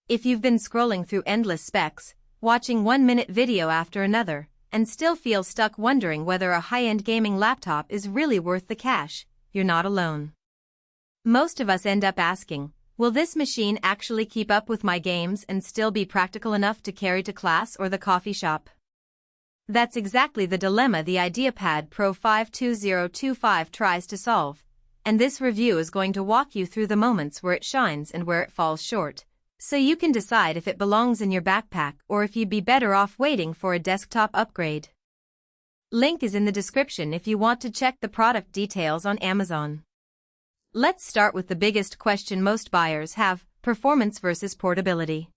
If you've been scrolling through endless specs, watching 1-minute video after another, and still feel stuck wondering whether a high-end gaming laptop is really worth the cash, you're not alone. Most of us end up asking, will this machine actually keep up with my games and still be practical enough to carry to class or the coffee shop? That's exactly the dilemma the IdeaPad Pro 52025 tries to solve, and this review is going to walk you through the moments where it shines and where it falls short, so you can decide if it belongs in your backpack or if you'd be better off waiting for a desktop upgrade. Link is in the description if you want to check the product details on Amazon. Let's start with the biggest question most buyers have: performance versus portability.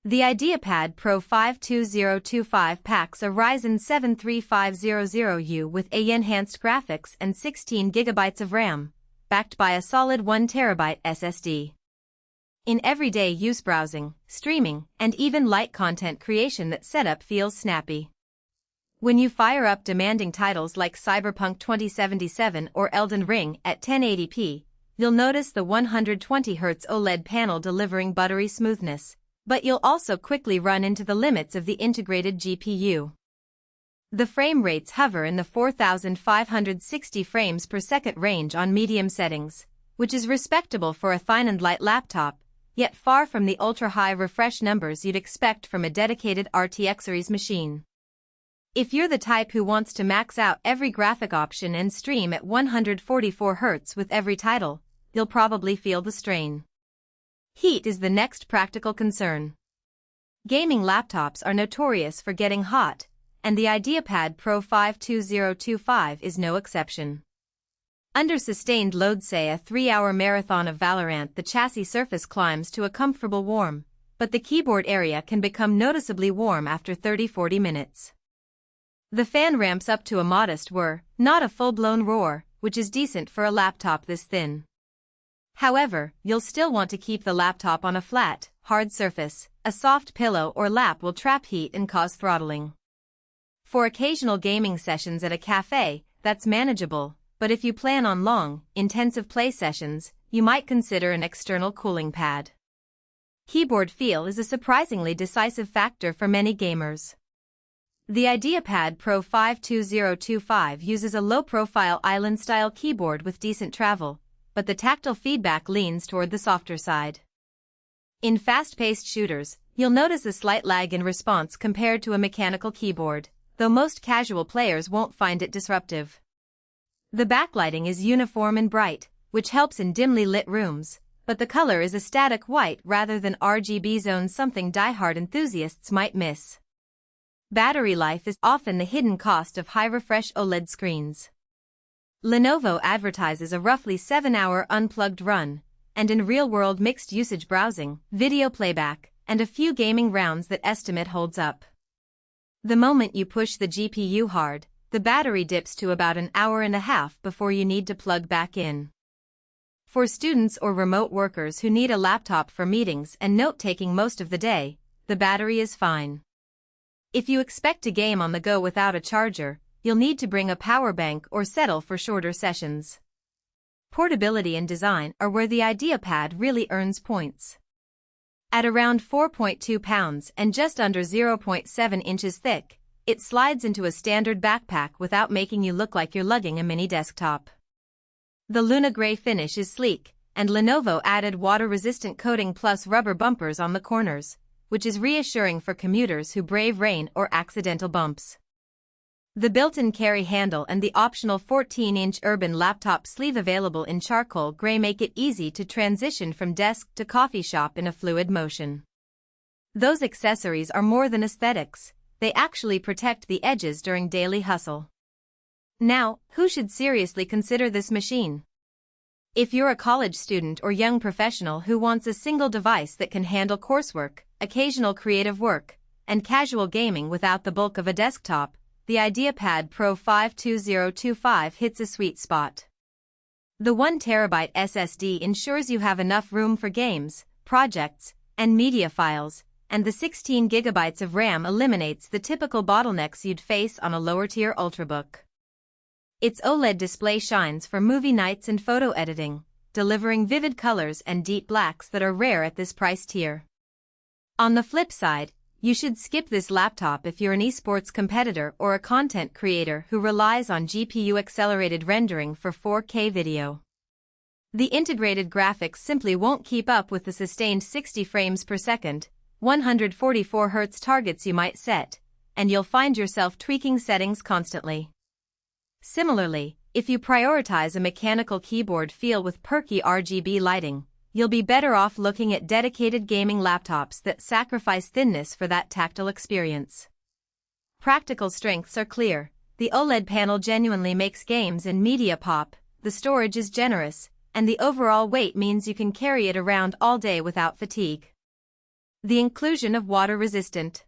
The IdeaPad Pro 52025 packs a Ryzen 7 3500U with AI-enhanced graphics and 16GB of RAM, backed by a solid 1TB SSD. In everyday use, browsing, streaming, and even light content creation, that setup feels snappy. When you fire up demanding titles like Cyberpunk 2077 or Elden Ring at 1080p, you'll notice the 120Hz OLED panel delivering buttery smoothness, but you'll also quickly run into the limits of the integrated GPU. The frame rates hover in the 4,560 frames per second range on medium settings, which is respectable for a fine and light laptop, yet far from the ultra-high refresh numbers you'd expect from a dedicated RTX series machine. If you're the type who wants to max out every graphic option and stream at 144Hz with every title, you'll probably feel the strain. Heat is the next practical concern. Gaming laptops are notorious for getting hot, and the IdeaPad Pro 52025 is no exception. Under sustained load, say a 3-hour marathon of Valorant, the chassis surface climbs to a comfortable warm, but the keyboard area can become noticeably warm after 30-40 minutes. The fan ramps up to a modest whir, not a full-blown roar, which is decent for a laptop this thin. However, you'll still want to keep the laptop on a flat, hard surface. A soft pillow or lap will trap heat and cause throttling. For occasional gaming sessions at a cafe, that's manageable, but if you plan on long, intensive play sessions, you might consider an external cooling pad. Keyboard feel is a surprisingly decisive factor for many gamers. The IdeaPad Pro 52025 uses a low-profile island-style keyboard with decent travel, but the tactile feedback leans toward the softer side. In fast-paced shooters, you'll notice a slight lag in response compared to a mechanical keyboard, though most casual players won't find it disruptive. The backlighting is uniform and bright, which helps in dimly lit rooms, but the color is a static white rather than RGB zone, something die-hard enthusiasts might miss. Battery life is often the hidden cost of high-refresh OLED screens. Lenovo advertises a roughly 7-hour unplugged run, and in real-world mixed-usage browsing, video playback, and a few gaming rounds, that estimate holds up. The moment you push the GPU hard, the battery dips to about an hour and a half before you need to plug back in. For students or remote workers who need a laptop for meetings and note-taking most of the day, the battery is fine. If you expect to game on the go without a charger, you'll need to bring a power bank or settle for shorter sessions. Portability and design are where the IdeaPad really earns points. At around 4.2 pounds and just under 0.7 inches thick, it slides into a standard backpack without making you look like you're lugging a mini desktop. The Luna Gray finish is sleek, and Lenovo added water-resistant coating plus rubber bumpers on the corners, which is reassuring for commuters who brave rain or accidental bumps. The built-in carry handle and the optional 14-inch urban laptop sleeve available in charcoal gray make it easy to transition from desk to coffee shop in a fluid motion. Those accessories are more than aesthetics, they actually protect the edges during daily hustle. Now, who should seriously consider this machine? If you're a college student or young professional who wants a single device that can handle coursework, occasional creative work, and casual gaming without the bulk of a desktop, the IdeaPad Pro 52025 hits a sweet spot. The 1TB SSD ensures you have enough room for games, projects, and media files, and the 16GB of RAM eliminates the typical bottlenecks you'd face on a lower-tier Ultrabook. Its OLED display shines for movie nights and photo editing, delivering vivid colors and deep blacks that are rare at this price tier. On the flip side, you should skip this laptop if you're an esports competitor or a content creator who relies on GPU-accelerated rendering for 4K video. The integrated graphics simply won't keep up with the sustained 60 frames per second, 144 Hz targets you might set, and you'll find yourself tweaking settings constantly. Similarly, if you prioritize a mechanical keyboard feel with perky RGB lighting, you'll be better off looking at dedicated gaming laptops that sacrifice thinness for that tactile experience. Practical strengths are clear. The OLED panel genuinely makes games and media pop, the storage is generous, and the overall weight means you can carry it around all day without fatigue. The inclusion of water-resistant